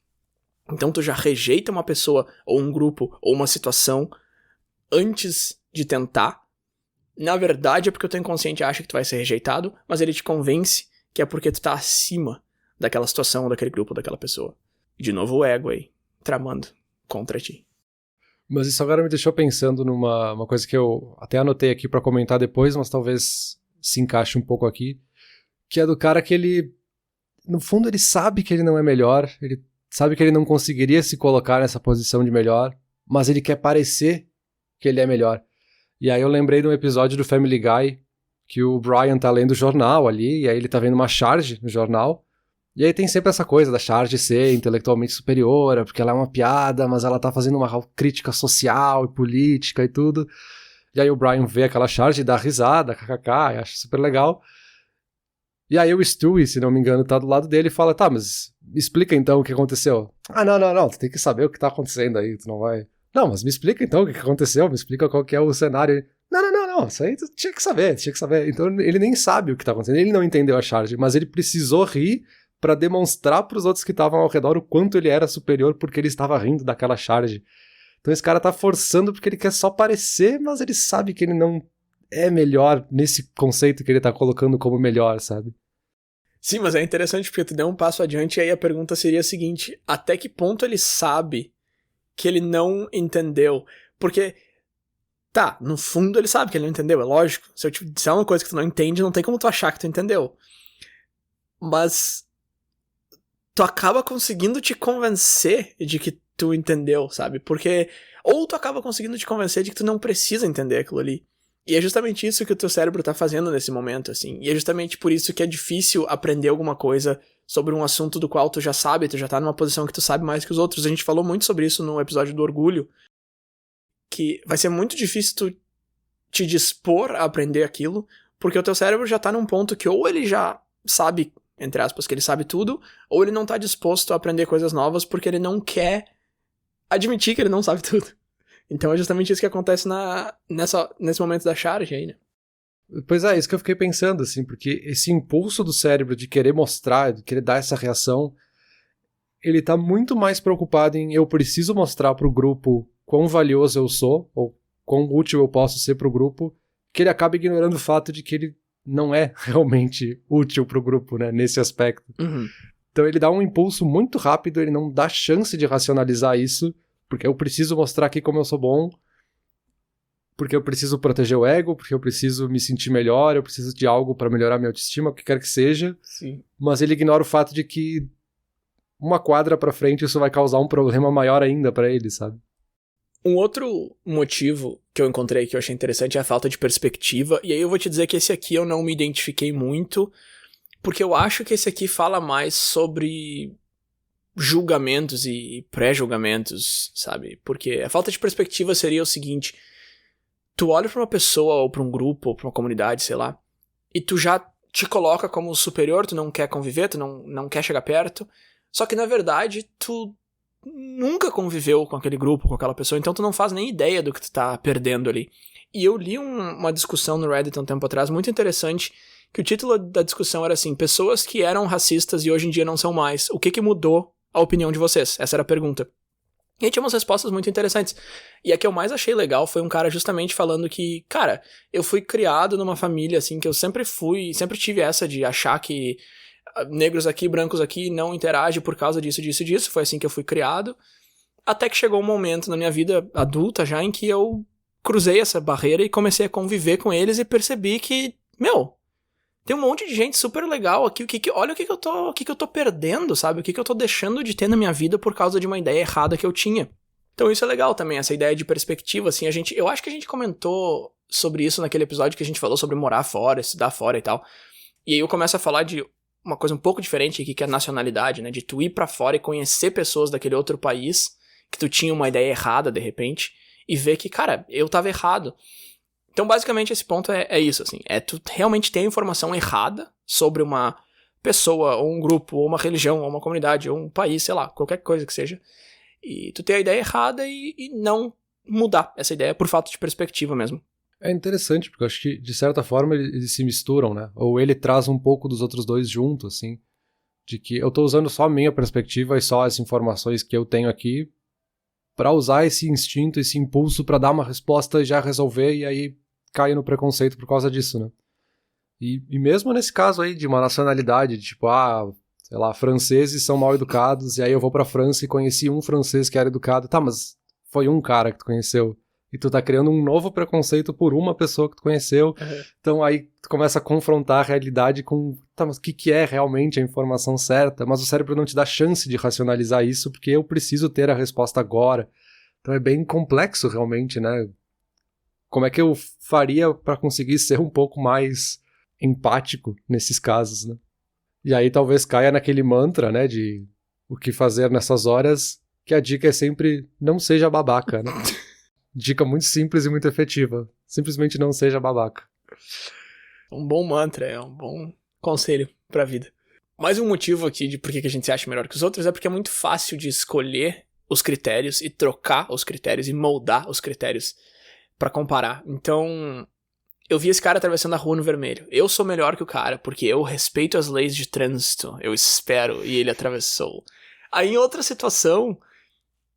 Então tu já rejeita uma pessoa, ou um grupo, ou uma situação antes de tentar. Na verdade é porque o teu inconsciente acha que tu vai ser rejeitado, mas ele te convence que é porque tu tá acima daquela situação, daquele grupo, daquela pessoa. E de novo o ego aí, tramando contra ti. Mas isso agora me deixou pensando numa coisa que eu até anotei aqui pra comentar depois, mas talvez se encaixe um pouco aqui, que é do cara que ele, no fundo, ele sabe que ele não é melhor, ele sabe que ele não conseguiria se colocar nessa posição de melhor, mas ele quer parecer que ele é melhor. E aí eu lembrei de um episódio do Family Guy, que o Brian tá lendo o jornal ali, e aí ele tá vendo uma charge no jornal, E aí tem sempre essa coisa da Charge ser intelectualmente superior, porque ela é uma piada, mas ela tá fazendo uma crítica social e política e tudo. E aí o Brian vê aquela Charge e dá risada, kkk, e acha super legal. E aí o Stewie, se não me engano, tá do lado dele e fala, tá, mas me explica então o que aconteceu. Ah, não, tu tem que saber o que tá acontecendo aí, tu não vai... Não, mas me explica então o que aconteceu, me explica qual que é o cenário. Não, isso aí tu tinha que saber. Então ele nem sabe o que tá acontecendo, ele não entendeu a Charge, mas ele precisou rir pra demonstrar pros outros que estavam ao redor o quanto ele era superior porque ele estava rindo daquela Charge. Então esse cara tá forçando porque ele quer só parecer, mas ele sabe que ele não é melhor nesse conceito que ele tá colocando como melhor, sabe? Sim, mas é interessante porque tu deu um passo adiante e aí a pergunta seria a seguinte, até que ponto ele sabe que ele não entendeu? Porque, tá, no fundo ele sabe que ele não entendeu, é lógico. Se eu te disser uma coisa que tu não entende, não tem como tu achar que tu entendeu. Mas tu acaba conseguindo te convencer de que tu entendeu, sabe? Porque, ou tu acaba conseguindo te convencer de que tu não precisa entender aquilo ali. E é justamente isso que o teu cérebro tá fazendo nesse momento, assim. E é justamente por isso que é difícil aprender alguma coisa sobre um assunto do qual tu já sabe, tu já tá numa posição que tu sabe mais que os outros. A gente falou muito sobre isso no episódio do orgulho, que vai ser muito difícil tu te dispor a aprender aquilo, porque o teu cérebro já tá num ponto que ou ele já sabe, entre aspas, que ele sabe tudo, ou ele não tá disposto a aprender coisas novas porque ele não quer admitir que ele não sabe tudo. Então é justamente isso que acontece nesse momento da Charge aí, né? Pois é, isso que eu fiquei pensando, assim, porque esse impulso do cérebro de querer mostrar, de querer dar essa reação, ele tá muito mais preocupado em eu preciso mostrar pro grupo quão valioso eu sou, ou quão útil eu posso ser pro grupo, que ele acaba ignorando o fato de que ele não é realmente útil pro grupo, né, nesse aspecto. Uhum. Então ele dá um impulso muito rápido, ele não dá chance de racionalizar isso, porque eu preciso mostrar aqui como eu sou bom, porque eu preciso proteger o ego, porque eu preciso me sentir melhor, eu preciso de algo pra melhorar minha autoestima, o que quer que seja. Sim. Mas ele ignora o fato de que uma quadra pra frente isso vai causar um problema maior ainda pra ele, sabe? Um outro motivo que eu encontrei que eu achei interessante é a falta de perspectiva, e aí eu vou te dizer que esse aqui eu não me identifiquei muito, porque eu acho que esse aqui fala mais sobre julgamentos e pré-julgamentos, sabe? Porque a falta de perspectiva seria o seguinte, tu olha pra uma pessoa ou pra um grupo ou pra uma comunidade, sei lá, e tu já te coloca como superior, tu não quer conviver, tu não quer chegar perto, só que na verdade tu nunca conviveu com aquele grupo, com aquela pessoa, então tu não faz nem ideia do que tu tá perdendo ali. E eu li uma discussão no Reddit um tempo atrás, muito interessante, que o título da discussão era assim, pessoas que eram racistas e hoje em dia não são mais, o que mudou a opinião de vocês? Essa era a pergunta. E aí tinha umas respostas muito interessantes. E a que eu mais achei legal foi um cara justamente falando que, cara, eu fui criado numa família, assim, que eu sempre tive essa de achar que negros aqui, brancos aqui não interagem por causa disso, foi assim que eu fui criado, até que chegou um momento na minha vida adulta já em que eu cruzei essa barreira e comecei a conviver com eles e percebi que, tem um monte de gente super legal aqui, olha o que eu tô perdendo, sabe? O que eu tô deixando de ter na minha vida por causa de uma ideia errada que eu tinha. Então isso é legal também, essa ideia de perspectiva, assim, eu acho que a gente comentou sobre isso naquele episódio que a gente falou sobre morar fora, estudar fora e tal. E aí eu começo a falar de uma coisa um pouco diferente aqui, que é a nacionalidade, né? De tu ir pra fora e conhecer pessoas daquele outro país, que tu tinha uma ideia errada de repente, e ver que, cara, eu tava errado. Então, basicamente, esse ponto é isso, assim. É tu realmente ter a informação errada sobre uma pessoa, ou um grupo, ou uma religião, ou uma comunidade, ou um país, sei lá, qualquer coisa que seja. E tu ter a ideia errada e não mudar essa ideia por falta de perspectiva mesmo. É interessante, porque eu acho que, de certa forma, eles se misturam, né? Ou ele traz um pouco dos outros dois junto, assim. De que eu tô usando só a minha perspectiva e só as informações que eu tenho aqui pra usar esse instinto, esse impulso pra dar uma resposta e já resolver, e aí caio no preconceito por causa disso, né? E mesmo nesse caso aí de uma nacionalidade, de tipo, sei lá, franceses são mal educados, e aí eu vou pra França e conheci um francês que era educado. Tá, mas foi um cara que tu conheceu. E tu tá criando um novo preconceito por uma pessoa que tu conheceu. Uhum. Então aí tu começa a confrontar a realidade com, tá, mas o que é realmente a informação certa? Mas o cérebro não te dá chance de racionalizar isso, porque eu preciso ter a resposta agora. Então é bem complexo realmente, né? Como é que eu faria pra conseguir ser um pouco mais empático nesses casos, né? E aí talvez caia naquele mantra, né, de o que fazer nessas horas, que a dica é sempre não seja babaca, né? Dica muito simples e muito efetiva. Simplesmente não seja babaca. Um bom mantra, é um bom conselho pra vida. Mais um motivo aqui de por que a gente se acha melhor que os outros é porque é muito fácil de escolher os critérios e trocar os critérios e moldar os critérios pra comparar. Então, eu vi esse cara atravessando a rua no vermelho. Eu sou melhor que o cara, porque eu respeito as leis de trânsito. Eu espero, e ele atravessou. Aí, em outra situação,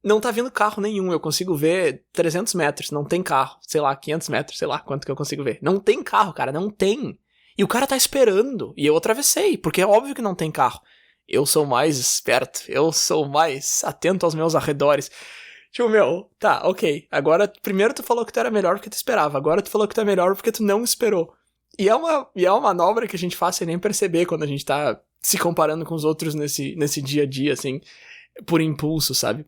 não tá vindo carro nenhum. Eu consigo ver 300 metros, não tem carro. Sei lá, 500 metros, sei lá quanto que eu consigo ver. Não tem carro, cara, não tem. E o cara tá esperando, e eu atravessei, porque é óbvio que não tem carro. Eu sou mais esperto, eu sou mais atento aos meus arredores. Tipo, tá, ok. Agora, primeiro tu falou que tu era melhor porque tu esperava. Agora tu falou que tu é melhor porque tu não esperou. E é uma manobra que a gente faz sem nem perceber quando a gente tá se comparando com os outros nesse dia a dia, assim, por impulso, sabe?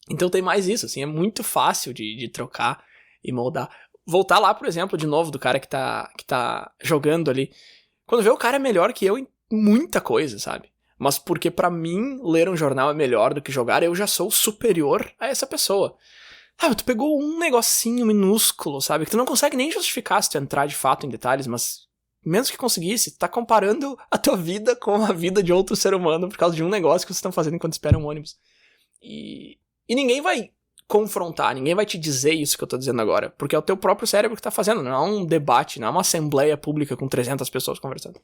Então tem mais isso, assim, é muito fácil de trocar e moldar. Voltar lá, por exemplo, de novo, do cara que tá jogando ali. Quando vê o cara é melhor que eu em muita coisa, sabe? Mas porque pra mim, ler um jornal é melhor do que jogar, eu já sou superior a essa pessoa. Sabe, tu pegou um negocinho minúsculo, sabe? Que tu não consegue nem justificar se tu entrar de fato em detalhes, mas mesmo que conseguisse, tu tá comparando a tua vida com a vida de outro ser humano por causa de um negócio que vocês estão fazendo enquanto esperam um ônibus. E ninguém vai confrontar, ninguém vai te dizer isso que eu tô dizendo agora, porque é o teu próprio cérebro que tá fazendo, não é um debate, não é uma assembleia pública com 300 pessoas conversando.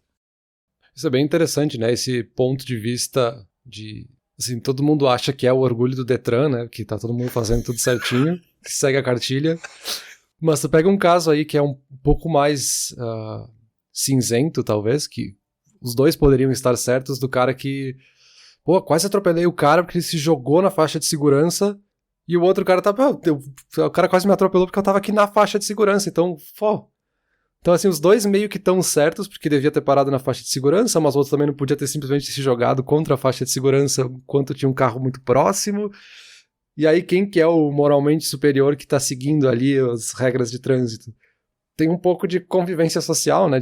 Isso é bem interessante, né? Esse ponto de vista de... Assim, todo mundo acha que é o orgulho do Detran, né? Que tá todo mundo fazendo tudo certinho, que segue a cartilha. Mas tu pega um caso aí que é um pouco mais cinzento, talvez, que os dois poderiam estar certos, do cara que... Pô, quase atropelei o cara porque ele se jogou na faixa de segurança e o outro cara o cara quase me atropelou porque eu tava aqui na faixa de segurança. Então, Então, assim, os dois meio que estão certos, porque devia ter parado na faixa de segurança, mas o outro também não podia ter simplesmente se jogado contra a faixa de segurança enquanto tinha um carro muito próximo. E aí, quem que é o moralmente superior que tá seguindo ali as regras de trânsito? Tem um pouco de convivência social, né?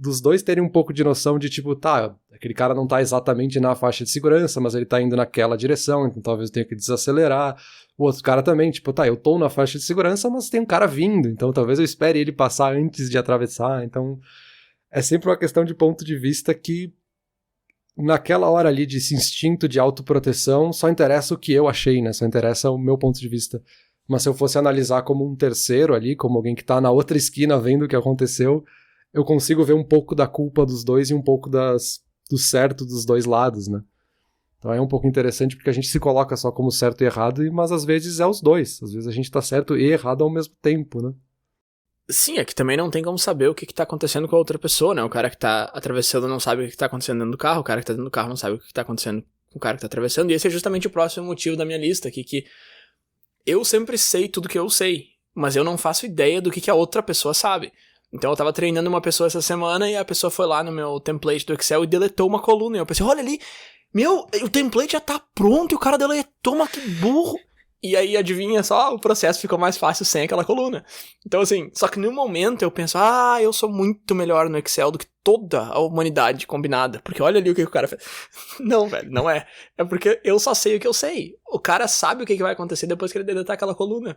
Dos dois terem um pouco de noção de, tipo, tá, aquele cara não tá exatamente na faixa de segurança, mas ele tá indo naquela direção, então talvez eu tenha que desacelerar. O outro cara também, tipo, tá, eu tô na faixa de segurança, mas tem um cara vindo, então talvez eu espere ele passar antes de atravessar. Então, é sempre uma questão de ponto de vista que, naquela hora ali de esse instinto de autoproteção, só interessa o que eu achei, né? Só interessa o meu ponto de vista. Mas se eu fosse analisar como um terceiro ali, como alguém que tá na outra esquina vendo o que aconteceu, eu consigo ver um pouco da culpa dos dois e um pouco do certo dos dois lados, né? Então é um pouco interessante porque a gente se coloca só como certo e errado, mas às vezes é os dois. Às vezes a gente tá certo e errado ao mesmo tempo, né? Sim, é que também não tem como saber o que tá acontecendo com a outra pessoa, né? O cara que tá atravessando não sabe o que tá acontecendo dentro do carro, o cara que tá dentro do carro não sabe o que tá acontecendo com o cara que tá atravessando, e esse é justamente o próximo motivo da minha lista aqui, que eu sempre sei tudo que eu sei, mas eu não faço ideia do que a outra pessoa sabe. Então eu tava treinando uma pessoa essa semana e a pessoa foi lá no meu template do Excel e deletou uma coluna. E eu pensei, olha ali, o template já tá pronto e o cara deletou, mas que burro. E aí, adivinha só, o processo ficou mais fácil sem aquela coluna. Então assim, só que no momento eu penso, eu sou muito melhor no Excel do que toda a humanidade combinada. Porque olha ali o que o cara fez. Não, velho, não é. É porque eu só sei o que eu sei. O cara sabe o que vai acontecer depois que ele deletar aquela coluna.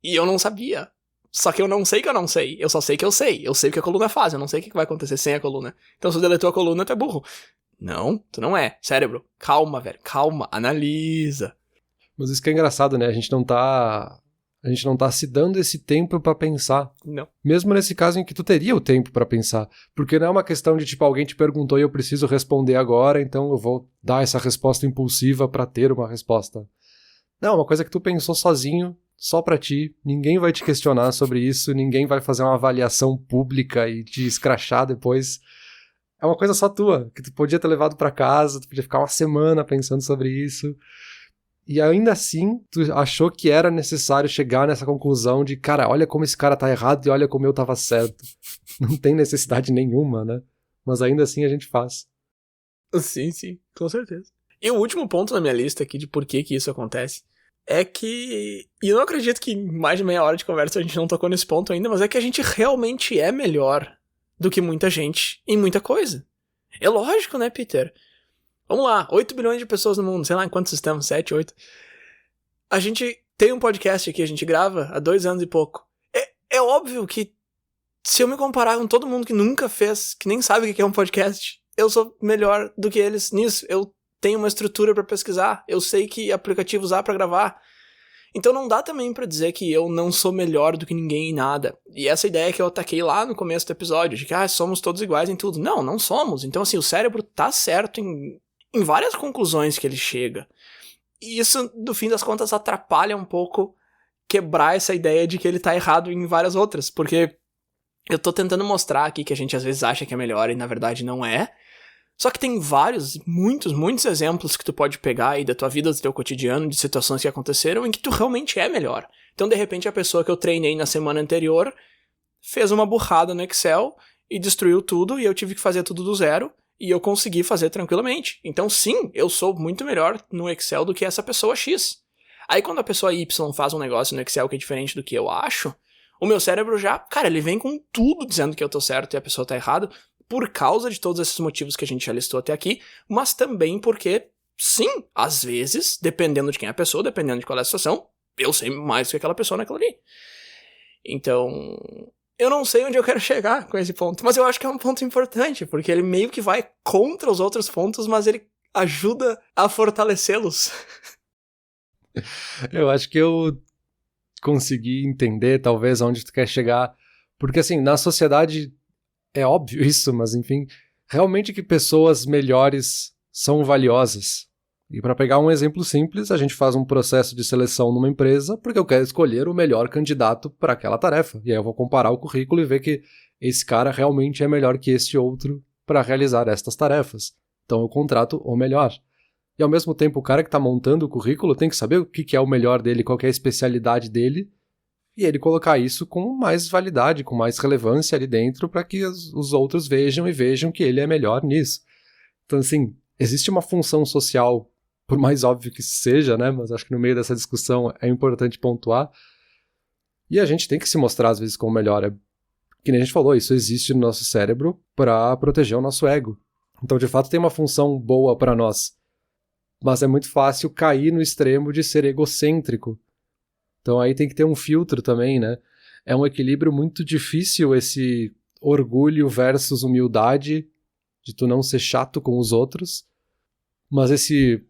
E eu não sabia. Só que eu não sei que eu não sei. Eu só sei que eu sei. Eu sei o que a coluna faz. Eu não sei o que vai acontecer sem a coluna. Então se tu deletou a coluna, tu é burro. Não, tu não é. Cérebro, calma, velho. Calma, analisa. Mas isso que é engraçado, né? A gente não tá se dando esse tempo pra pensar. Não. Mesmo nesse caso em que tu teria o tempo pra pensar. Porque não é uma questão de, tipo, alguém te perguntou e eu preciso responder agora, então eu vou dar essa resposta impulsiva pra ter uma resposta. Não, é uma coisa que tu pensou sozinho, só pra ti, ninguém vai te questionar sobre isso, ninguém vai fazer uma avaliação pública e te escrachar depois. É uma coisa só tua, que tu podia ter levado pra casa, tu podia ficar uma semana pensando sobre isso. E ainda assim, tu achou que era necessário chegar nessa conclusão de, cara, olha como esse cara tá errado e olha como eu tava certo. Não tem necessidade nenhuma, né? Mas ainda assim a gente faz. Sim, com certeza. E o último ponto na minha lista aqui de por que isso acontece é que, e eu não acredito que em mais de meia hora de conversa a gente não tocou nesse ponto ainda, mas é que a gente realmente é melhor do que muita gente em muita coisa. É lógico, né, Peter? Vamos lá, 8 bilhões de pessoas no mundo, sei lá em quantos estamos, 7, 8. A gente tem um podcast aqui, a gente grava há 2 anos e pouco. É óbvio que se eu me comparar com todo mundo que nunca fez, que nem sabe o que é um podcast, eu sou melhor do que eles nisso. Eu tenho uma estrutura pra pesquisar, eu sei que aplicativo usar pra gravar. Então não dá também pra dizer que eu não sou melhor do que ninguém em nada. E essa ideia que eu ataquei lá no começo do episódio, de que somos todos iguais em tudo. Não, não somos. Então assim, o cérebro tá certo em várias conclusões que ele chega. E isso, no fim das contas, atrapalha um pouco quebrar essa ideia de que ele tá errado em várias outras. Porque eu tô tentando mostrar aqui que a gente às vezes acha que é melhor e na verdade não é. Só que tem vários, muitos exemplos que tu pode pegar aí da tua vida, do teu cotidiano, de situações que aconteceram em que tu realmente é melhor. Então, de repente, a pessoa que eu treinei na semana anterior fez uma burrada no Excel e destruiu tudo e eu tive que fazer tudo do zero e eu consegui fazer tranquilamente. Então, sim, eu sou muito melhor no Excel do que essa pessoa X. Aí, quando a pessoa Y faz um negócio no Excel que é diferente do que eu acho, o meu cérebro já, cara, ele vem com tudo dizendo que eu tô certo e a pessoa tá errada, por causa de todos esses motivos que a gente já listou até aqui, mas também porque, sim, às vezes, dependendo de quem é a pessoa, dependendo de qual é a situação, eu sei mais do que aquela pessoa naquela ali. Então, eu não sei onde eu quero chegar com esse ponto, mas eu acho que é um ponto importante, porque ele meio que vai contra os outros pontos, mas ele ajuda a fortalecê-los. Eu acho que eu consegui entender, talvez, onde tu quer chegar, porque, assim, na sociedade é óbvio isso, mas enfim, realmente que pessoas melhores são valiosas. E para pegar um exemplo simples, a gente faz um processo de seleção numa empresa porque eu quero escolher o melhor candidato para aquela tarefa. E aí eu vou comparar o currículo e ver que esse cara realmente é melhor que este outro para realizar estas tarefas. Então eu contrato o melhor. E ao mesmo tempo o cara que está montando o currículo tem que saber o que é o melhor dele, qual que é a especialidade dele, e ele colocar isso com mais validade, com mais relevância ali dentro para que os outros vejam que ele é melhor nisso. Então, assim, existe uma função social, por mais óbvio que seja, né? Mas acho que no meio dessa discussão é importante pontuar. E a gente tem que se mostrar, às vezes, como melhor. Que nem a gente falou, isso existe no nosso cérebro para proteger o nosso ego. Então, de fato, tem uma função boa para nós. Mas é muito fácil cair no extremo de ser egocêntrico. Então aí tem que ter um filtro também, né? É um equilíbrio muito difícil esse orgulho versus humildade, de tu não ser chato com os outros, mas esse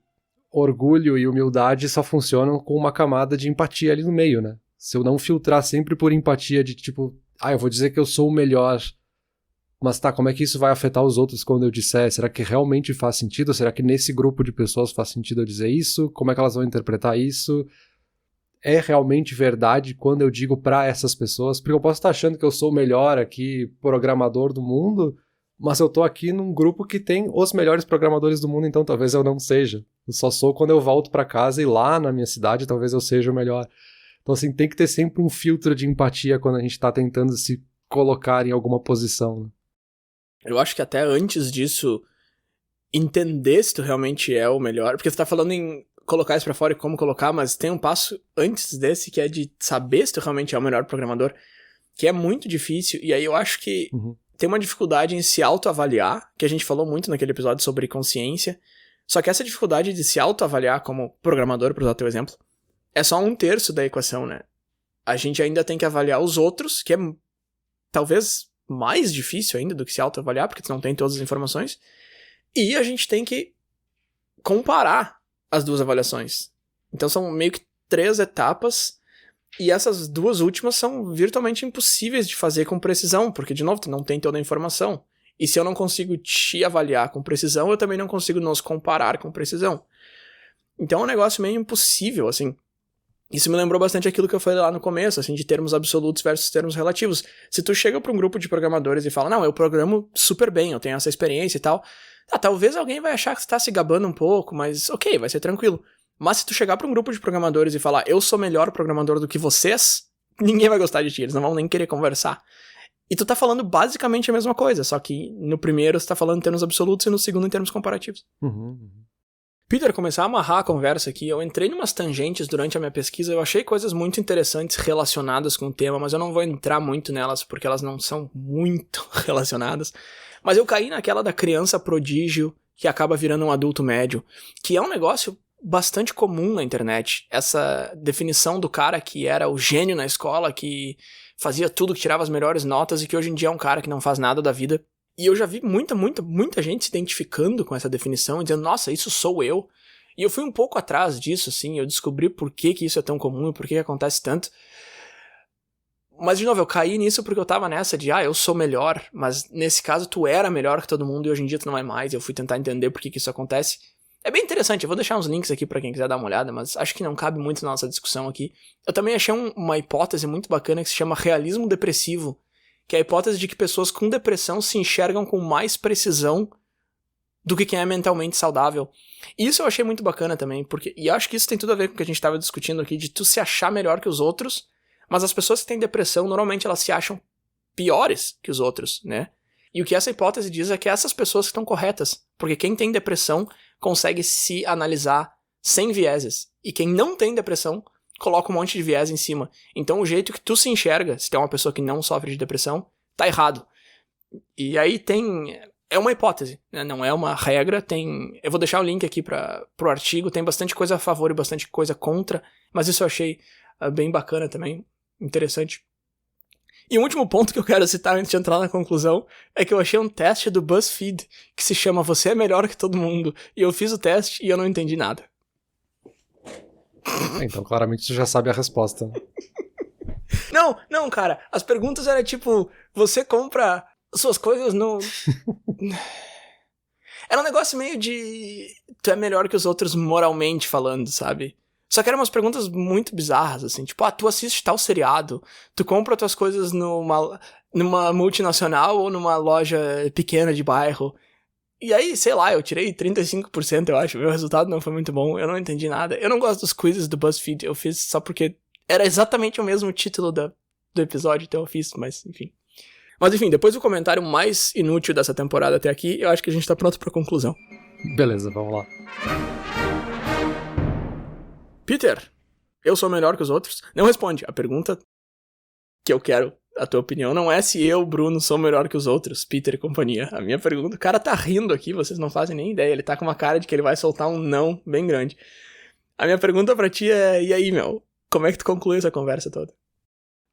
orgulho e humildade só funcionam com uma camada de empatia ali no meio, né? Se eu não filtrar sempre por empatia de tipo, eu vou dizer que eu sou o melhor, mas tá, como é que isso vai afetar os outros quando eu disser? Será que realmente faz sentido? Será que nesse grupo de pessoas faz sentido eu dizer isso? Como é que elas vão interpretar isso? É realmente verdade quando eu digo pra essas pessoas? Porque eu posso estar achando que eu sou o melhor aqui, programador do mundo, mas eu tô aqui num grupo que tem os melhores programadores do mundo, então talvez eu não seja. Eu só sou quando eu volto pra casa e lá na minha cidade talvez eu seja o melhor. Então assim, tem que ter sempre um filtro de empatia quando a gente tá tentando se colocar em alguma posição, né? Eu acho que até antes disso, entender se tu realmente é o melhor, porque tu tá falando em colocar isso pra fora e como colocar, mas tem um passo antes desse que é de saber se tu realmente é o melhor programador, que é muito difícil, e aí eu acho que tem uma dificuldade em se autoavaliar, que a gente falou muito naquele episódio sobre consciência, só que essa dificuldade de se autoavaliar como programador, por usar o teu exemplo, é só 1/3 da equação, né? A gente ainda tem que avaliar os outros, que é talvez mais difícil ainda do que se autoavaliar, porque tu não tem todas as informações, e a gente tem que comparar as duas avaliações. Então são meio que 3 etapas, e essas 2 últimas são virtualmente impossíveis de fazer com precisão, porque, de novo, tu não tem toda a informação. E se eu não consigo te avaliar com precisão, eu também não consigo nos comparar com precisão. Então é um negócio meio impossível, assim. Isso me lembrou bastante aquilo que eu falei lá no começo, assim, de termos absolutos versus termos relativos. Se tu chega pra um grupo de programadores e fala, não, eu programo super bem, eu tenho essa experiência e tal, talvez alguém vai achar que tu tá se gabando um pouco, mas ok, vai ser tranquilo. Mas se tu chegar pra um grupo de programadores e falar, eu sou melhor programador do que vocês, ninguém vai gostar de ti, eles não vão nem querer conversar. E tu tá falando basicamente a mesma coisa, só que no primeiro você tá falando em termos absolutos e no segundo em termos comparativos. Peter, começar a amarrar a conversa aqui, eu entrei numas tangentes durante a minha pesquisa, eu achei coisas muito interessantes relacionadas com o tema, mas eu não vou entrar muito nelas, porque elas não são muito relacionadas. Mas eu caí naquela da criança prodígio que acaba virando um adulto médio, que é um negócio bastante comum na internet. Essa definição do cara que era o gênio na escola, que fazia tudo, que tirava as melhores notas e que hoje em dia é um cara que não faz nada da vida. E eu já vi muita gente se identificando com essa definição e dizendo, nossa, isso sou eu. E eu fui um pouco atrás disso, assim, eu descobri por que isso é tão comum e por que acontece tanto. Mas, de novo, eu caí nisso porque eu tava nessa de, eu sou melhor, mas nesse caso tu era melhor que todo mundo e hoje em dia tu não é mais. Eu fui tentar entender por que isso acontece. É bem interessante, eu vou deixar uns links aqui pra quem quiser dar uma olhada, mas acho que não cabe muito na nossa discussão aqui. Eu também achei uma hipótese muito bacana que se chama realismo depressivo, que é a hipótese de que pessoas com depressão se enxergam com mais precisão do que quem é mentalmente saudável. E isso eu achei muito bacana também, e acho que isso tem tudo a ver com o que a gente tava discutindo aqui, de tu se achar melhor que os outros, mas as pessoas que têm depressão, normalmente elas se acham piores que os outros, né? E o que essa hipótese diz é que essas pessoas que estão corretas, porque quem tem depressão consegue se analisar sem vieses, e quem não tem depressão coloca um monte de viés em cima. Então o jeito que tu se enxerga, se tu é uma pessoa que não sofre de depressão, tá errado. E aí é uma hipótese, né? Não é uma regra, eu vou deixar o link aqui pro artigo, tem bastante coisa a favor e bastante coisa contra, mas isso eu achei bem bacana também, interessante. E o último ponto que eu quero citar antes de entrar na conclusão é que eu achei um teste do BuzzFeed que se chama Você é Melhor que Todo Mundo, e eu fiz o teste e eu não entendi nada. Então, claramente, tu já sabe a resposta. Não, cara. As perguntas eram tipo, você compra suas coisas no... Era um negócio meio de... Tu é melhor que os outros moralmente falando, sabe? Só que eram umas perguntas muito bizarras, assim. Tipo, tu assiste tal seriado, tu compra tuas coisas numa multinacional ou numa loja pequena de bairro. E aí, sei lá, eu tirei 35%, eu acho. Meu resultado não foi muito bom, eu não entendi nada. Eu não gosto dos quizzes do BuzzFeed, eu fiz só porque era exatamente o mesmo título do episódio, então eu fiz, mas enfim. Mas enfim, depois do comentário mais inútil dessa temporada até aqui, eu acho que a gente tá pronto pra conclusão. Beleza, vamos lá. Peter, eu sou melhor que os outros? Não responde. A pergunta que eu quero a tua opinião não é se eu, Bruno, sou melhor que os outros, Peter e companhia. A minha pergunta... O cara tá rindo aqui, vocês não fazem nem ideia. Ele tá com uma cara de que ele vai soltar um não bem grande. A minha pergunta pra ti é... E aí, meu? Como é que tu concluiu essa conversa toda?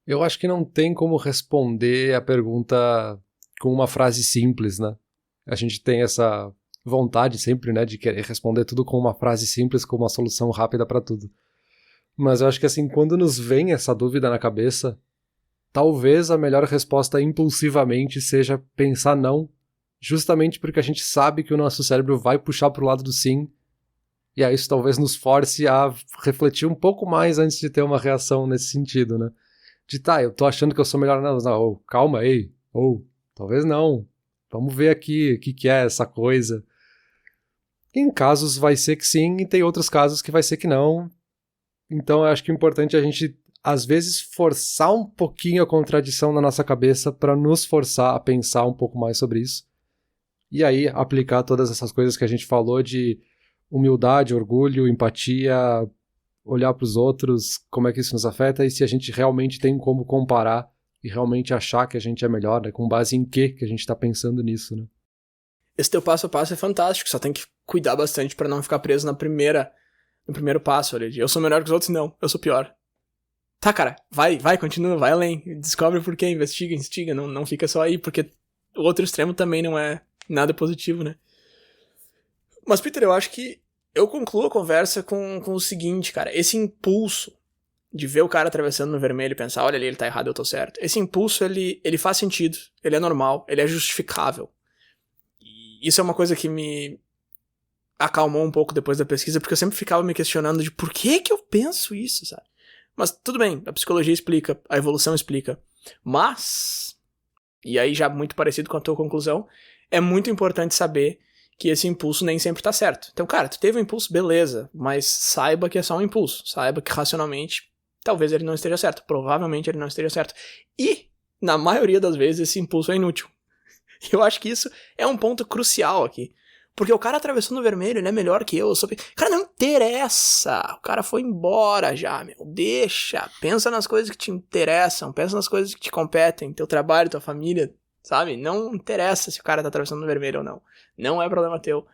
Eu acho que não tem como responder a pergunta com uma frase simples, né? A gente tem essa vontade sempre, né, de querer responder tudo com uma frase simples, com uma solução rápida pra tudo. Mas eu acho que assim, quando nos vem essa dúvida na cabeça, talvez a melhor resposta impulsivamente seja pensar não, justamente porque a gente sabe que o nosso cérebro vai puxar pro lado do sim, e aí isso talvez nos force a refletir um pouco mais antes de ter uma reação nesse sentido, né? De eu tô achando que eu sou melhor, não, calma aí, talvez não, vamos ver aqui o que é essa coisa. Em casos vai ser que sim, e tem outros casos que vai ser que não. Então eu acho que é importante a gente, às vezes, forçar um pouquinho a contradição na nossa cabeça para nos forçar a pensar um pouco mais sobre isso. E aí aplicar todas essas coisas que a gente falou de humildade, orgulho, empatia, olhar para os outros, como é que isso nos afeta e se a gente realmente tem como comparar e realmente achar que a gente é melhor, né? Com base em que a gente está pensando nisso, né? Esse teu passo a passo é fantástico, só tem que cuidar bastante para não ficar preso no primeiro passo ali, de eu sou melhor que os outros, não, eu sou pior. Tá, cara, vai, continua, vai além, descobre por quê, investiga, não fica só aí, porque o outro extremo também não é nada positivo, né? Mas, Peter, eu acho que eu concluo a conversa com o seguinte, cara, esse impulso de ver o cara atravessando no vermelho e pensar, olha ali, ele tá errado, eu tô certo. Esse impulso, ele faz sentido, ele é normal, ele é justificável. E isso é uma coisa que me acalmou um pouco depois da pesquisa, porque eu sempre ficava me questionando de por que eu penso isso, sabe? Mas tudo bem, a psicologia explica, a evolução explica. Mas, e aí já muito parecido com a tua conclusão, é muito importante saber que esse impulso nem sempre tá certo. Então, cara, tu teve um impulso, beleza, mas saiba que é só um impulso. Saiba que racionalmente, talvez ele não esteja certo. Provavelmente ele não esteja certo. E, na maioria das vezes, esse impulso é inútil. Eu acho que isso é um ponto crucial aqui. Porque o cara atravessou no vermelho, ele é melhor que eu. Cara, não interessa. O cara foi embora já, meu. Deixa. Pensa nas coisas que te interessam. Pensa nas coisas que te competem. Teu trabalho, tua família. sabe? Não interessa se o cara tá atravessando no vermelho ou não. Não é problema teu.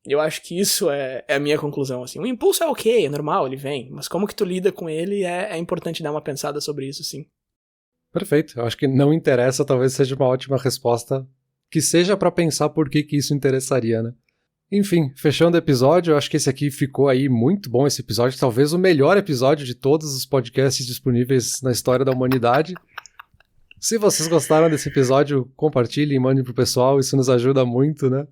Eu acho que isso é a minha conclusão, assim. O impulso é ok, é normal, ele vem. Mas como que tu lida com ele é importante dar uma pensada sobre isso, sim. Perfeito. Eu acho que não interessa talvez seja uma ótima resposta que seja pra pensar por que isso interessaria, né? Enfim, fechando o episódio, eu acho que esse aqui ficou aí muito bom, esse episódio. Talvez o melhor episódio de todos os podcasts disponíveis na história da humanidade. Se vocês gostaram desse episódio, compartilhem, mandem pro pessoal, isso nos ajuda muito, né?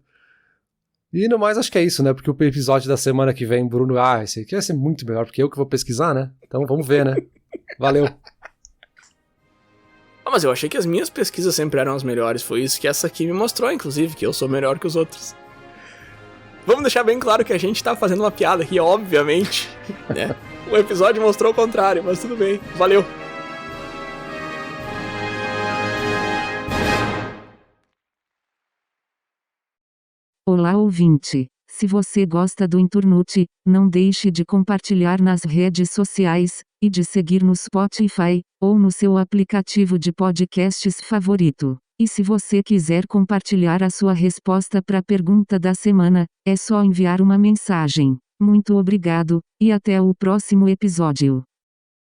E no mais, acho que é isso, né? Porque o episódio da semana que vem, Bruno, esse aqui vai ser muito melhor, porque eu que vou pesquisar, né? Então vamos ver, né? Valeu! Mas eu achei que as minhas pesquisas sempre eram as melhores. Foi isso que essa aqui me mostrou, inclusive, que eu sou melhor que os outros. Vamos deixar bem claro que a gente tá fazendo uma piada aqui, obviamente, né? O episódio mostrou o contrário, mas tudo bem. Valeu! Olá, ouvinte. Se você gosta do Inturnute, não deixe de compartilhar nas redes sociais, e de seguir no Spotify, ou no seu aplicativo de podcasts favorito. E se você quiser compartilhar a sua resposta para a pergunta da semana, é só enviar uma mensagem. Muito obrigado, e até o próximo episódio.